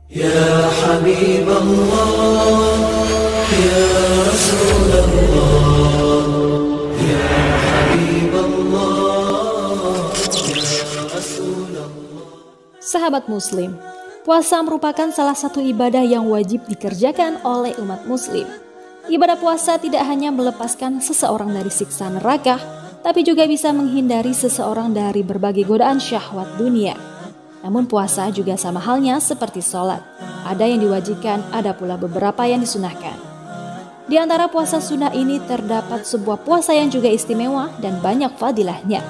Ya Habibullah, Ya Rasulullah, Ya Habibullah, Ya Rasulullah. Sahabat Muslim, puasa merupakan salah satu ibadah yang wajib dikerjakan oleh umat Muslim. Ibadah puasa tidak hanya melepaskan seseorang dari siksa neraka, tapi juga bisa menghindari seseorang dari berbagai godaan syahwat dunia. Namun puasa juga sama halnya seperti sholat. Ada yang diwajibkan, ada pula beberapa yang disunahkan. Di antara puasa sunnah ini terdapat sebuah puasa yang juga istimewa dan banyak fadilahnya.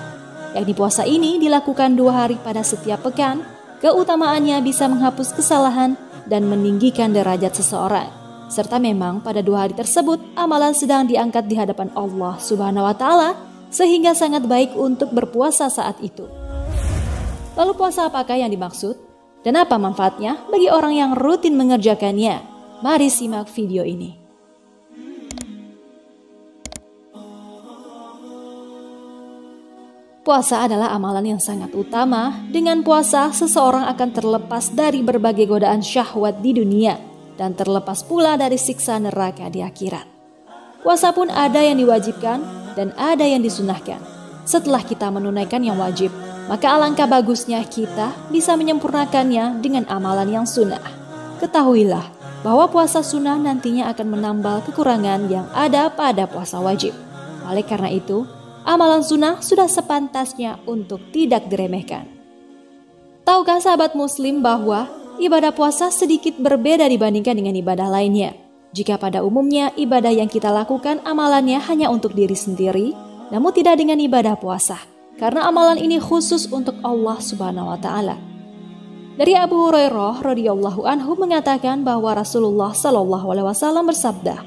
Yakni puasa ini dilakukan 2 hari pada setiap pekan. Keutamaannya bisa menghapus kesalahan dan meninggikan derajat seseorang. Serta memang pada 2 hari tersebut amalan sedang diangkat di hadapan Allah Subhanahu wa Ta'ala, sehingga sangat baik untuk berpuasa saat itu. Lalu puasa apakah yang dimaksud? Dan apa manfaatnya bagi orang yang rutin mengerjakannya? Mari simak video ini. Puasa adalah amalan yang sangat utama. Dengan puasa, seseorang akan terlepas dari berbagai godaan syahwat di dunia dan terlepas pula dari siksa neraka di akhirat. Puasa pun ada yang diwajibkan dan ada yang disunahkan. Setelah kita menunaikan yang wajib, maka alangkah bagusnya kita bisa menyempurnakannya dengan amalan yang sunnah. Ketahuilah bahwa puasa sunnah nantinya akan menambal kekurangan yang ada pada puasa wajib. Oleh karena itu, amalan sunnah sudah sepantasnya untuk tidak diremehkan. Tahukah sahabat Muslim bahwa ibadah puasa sedikit berbeda dibandingkan dengan ibadah lainnya? Jika pada umumnya ibadah yang kita lakukan amalannya hanya untuk diri sendiri, namun tidak dengan ibadah puasa. Karena amalan ini khusus untuk Allah Subhanahu wa Ta'ala. Dari Abu Hurairah radhiyallahu anhu mengatakan bahwa Rasulullah Shallallahu alaihi wasallam bersabda,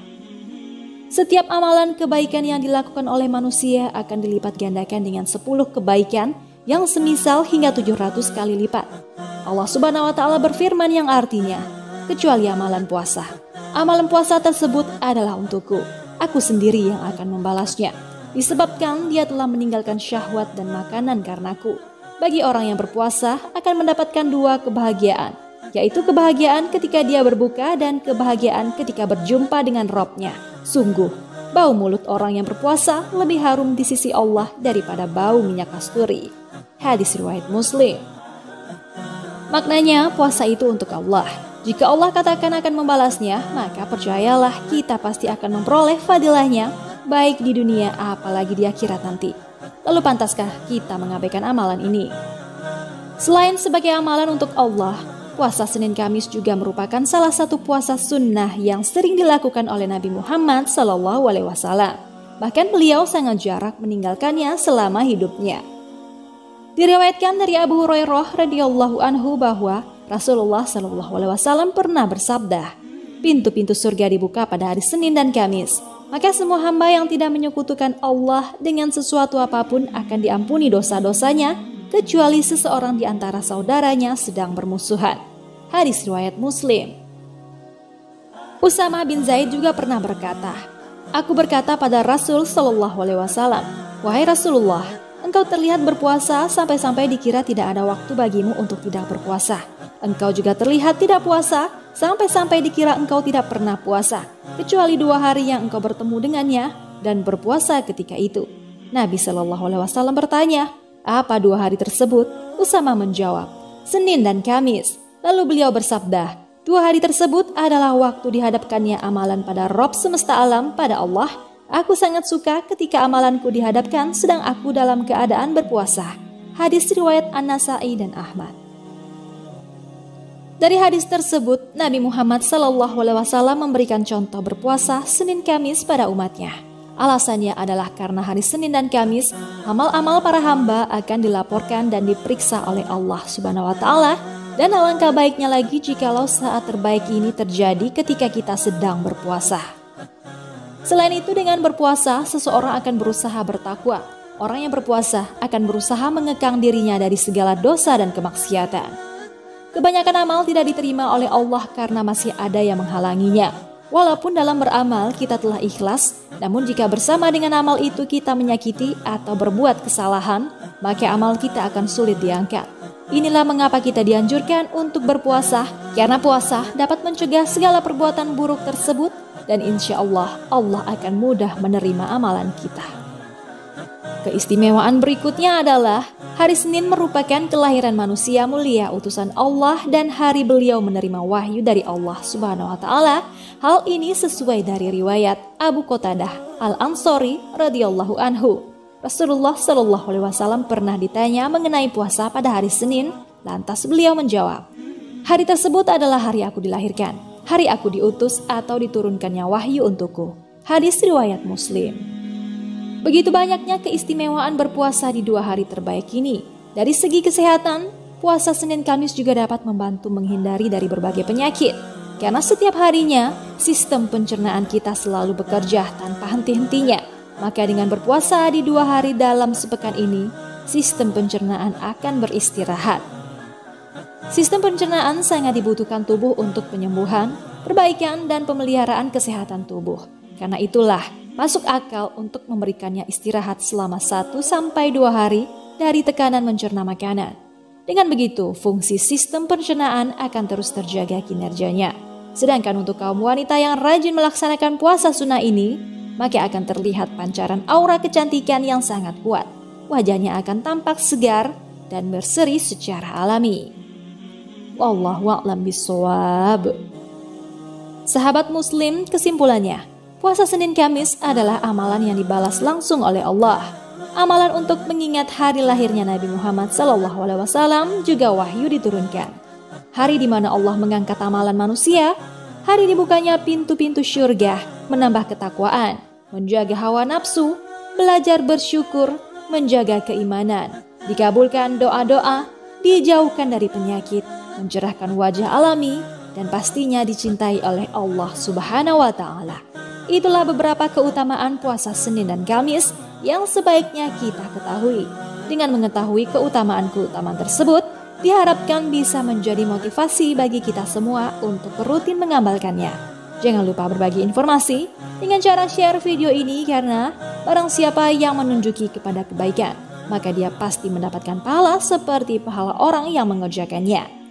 "Setiap amalan kebaikan yang dilakukan oleh manusia akan dilipat gandakan dengan 10 kebaikan yang semisal hingga 700 kali lipat." Allah Subhanahu wa Ta'ala berfirman yang artinya, "Kecuali amalan puasa. Amalan puasa tersebut adalah untukku. Aku sendiri yang akan membalasnya. Disebabkan dia telah meninggalkan syahwat dan makanan karenaku." Bagi orang yang berpuasa akan mendapatkan 2 kebahagiaan, yaitu kebahagiaan ketika dia berbuka dan kebahagiaan ketika berjumpa dengan Rabb-nya. Sungguh, bau mulut orang yang berpuasa lebih harum di sisi Allah daripada bau minyak kasturi. Hadis riwayat Muslim. Maknanya, puasa itu untuk Allah. Jika Allah katakan akan membalasnya, maka percayalah kita pasti akan memperoleh fadilahnya, baik di dunia apalagi di akhirat nanti. Lalu pantaskah kita mengabaikan amalan ini? Selain sebagai amalan untuk Allah, puasa Senin Kamis juga merupakan salah satu puasa sunnah yang sering dilakukan oleh Nabi Muhammad SAW. Bahkan beliau sangat jarang meninggalkannya selama hidupnya. Diriwayatkan dari Abu Hurairah radhiyallahu anhu bahwa Rasulullah SAW pernah bersabda, "Pintu-pintu surga dibuka pada hari Senin dan Kamis. Maka semua hamba yang tidak menyekutukan Allah dengan sesuatu apapun akan diampuni dosa-dosanya, kecuali seseorang di antara saudaranya sedang bermusuhan." Hadis riwayat Muslim. Usama bin Zaid juga pernah berkata, "Aku berkata pada Rasul Shallallahu alaihi wasallam, 'Wahai Rasulullah, engkau terlihat berpuasa sampai-sampai dikira tidak ada waktu bagimu untuk tidak berpuasa. Engkau juga terlihat tidak puasa sampai-sampai dikira engkau tidak pernah puasa, kecuali 2 hari yang engkau bertemu dengannya dan berpuasa ketika itu.'" Nabi Shallallahu alaihi wasallam bertanya, "Apa 2 hari tersebut?" Usama menjawab, "Senin dan Kamis." Lalu beliau bersabda, 2 hari tersebut adalah waktu dihadapkannya amalan pada Rabb semesta alam, pada Allah. Aku sangat suka ketika amalanku dihadapkan sedang aku dalam keadaan berpuasa. Hadis riwayat An-Nasa'i dan Ahmad. Dari hadis tersebut, Nabi Muhammad SAW memberikan contoh berpuasa Senin Kamis pada umatnya. Alasannya adalah karena hari Senin dan Kamis, amal-amal para hamba akan dilaporkan dan diperiksa oleh Allah Subhanahu wa Ta'ala. Dan alangkah baiknya lagi jikalau saat terbaik ini terjadi ketika kita sedang berpuasa. Selain itu, dengan berpuasa, seseorang akan berusaha bertakwa. Orang yang berpuasa akan berusaha mengekang dirinya dari segala dosa dan kemaksiatan. Kebanyakan amal tidak diterima oleh Allah karena masih ada yang menghalanginya. Walaupun dalam beramal kita telah ikhlas, namun jika bersama dengan amal itu kita menyakiti atau berbuat kesalahan, maka amal kita akan sulit diangkat. Inilah mengapa kita dianjurkan untuk berpuasa Karena puasa dapat mencegah segala perbuatan buruk tersebut dan insya Allah akan mudah menerima amalan kita. Keistimewaan berikutnya adalah hari Senin merupakan kelahiran manusia mulia utusan Allah dan hari beliau menerima wahyu dari Allah Subhanahu wa taala. Hal ini sesuai dari riwayat Abu Qatadah Al-Ansari radhiyallahu anhu. Rasulullah shallallahu alaihi wasallam pernah ditanya mengenai puasa pada hari Senin, lantas beliau menjawab, "Hari tersebut adalah hari aku dilahirkan, hari aku diutus atau diturunkannya wahyu untukku." Hadis riwayat Muslim. Begitu banyaknya keistimewaan berpuasa di 2 hari terbaik ini. Dari segi kesehatan, puasa Senin Kamis juga dapat membantu menghindari dari berbagai penyakit. Karena setiap harinya, sistem pencernaan kita selalu bekerja tanpa henti-hentinya. Maka dengan berpuasa di 2 hari dalam sepekan ini, sistem pencernaan akan beristirahat. Sistem pencernaan sangat dibutuhkan tubuh untuk penyembuhan, perbaikan, dan pemeliharaan kesehatan tubuh. Karena itulah, masuk akal untuk memberikannya istirahat selama 1-2 hari dari tekanan mencerna makanan. Dengan begitu, fungsi sistem pencernaan akan terus terjaga kinerjanya. Sedangkan untuk kaum wanita yang rajin melaksanakan puasa sunnah ini, maka akan terlihat pancaran aura kecantikan yang sangat kuat. Wajahnya akan tampak segar dan berseri secara alami. Wallahu a'lam bishawab. Sahabat muslim, kesimpulannya, puasa Senin Kamis adalah amalan yang dibalas langsung oleh Allah. Amalan untuk mengingat hari lahirnya Nabi Muhammad SAW juga wahyu diturunkan. Hari di mana Allah mengangkat amalan manusia, hari dibukanya pintu-pintu syurga, menambah ketakwaan, menjaga hawa nafsu, belajar bersyukur, menjaga keimanan, dikabulkan doa-doa, dijauhkan dari penyakit, mencerahkan wajah alami, dan pastinya dicintai oleh Allah Subhanahu wa taala. Itulah beberapa keutamaan puasa Senin dan Kamis yang sebaiknya kita ketahui. Dengan mengetahui keutamaan-keutamaan tersebut, diharapkan bisa menjadi motivasi bagi kita semua untuk rutin mengamalkannya. Jangan lupa berbagi informasi dengan cara share video ini karena barang siapa yang menunjuki kepada kebaikan, maka dia pasti mendapatkan pahala seperti pahala orang yang mengerjakannya.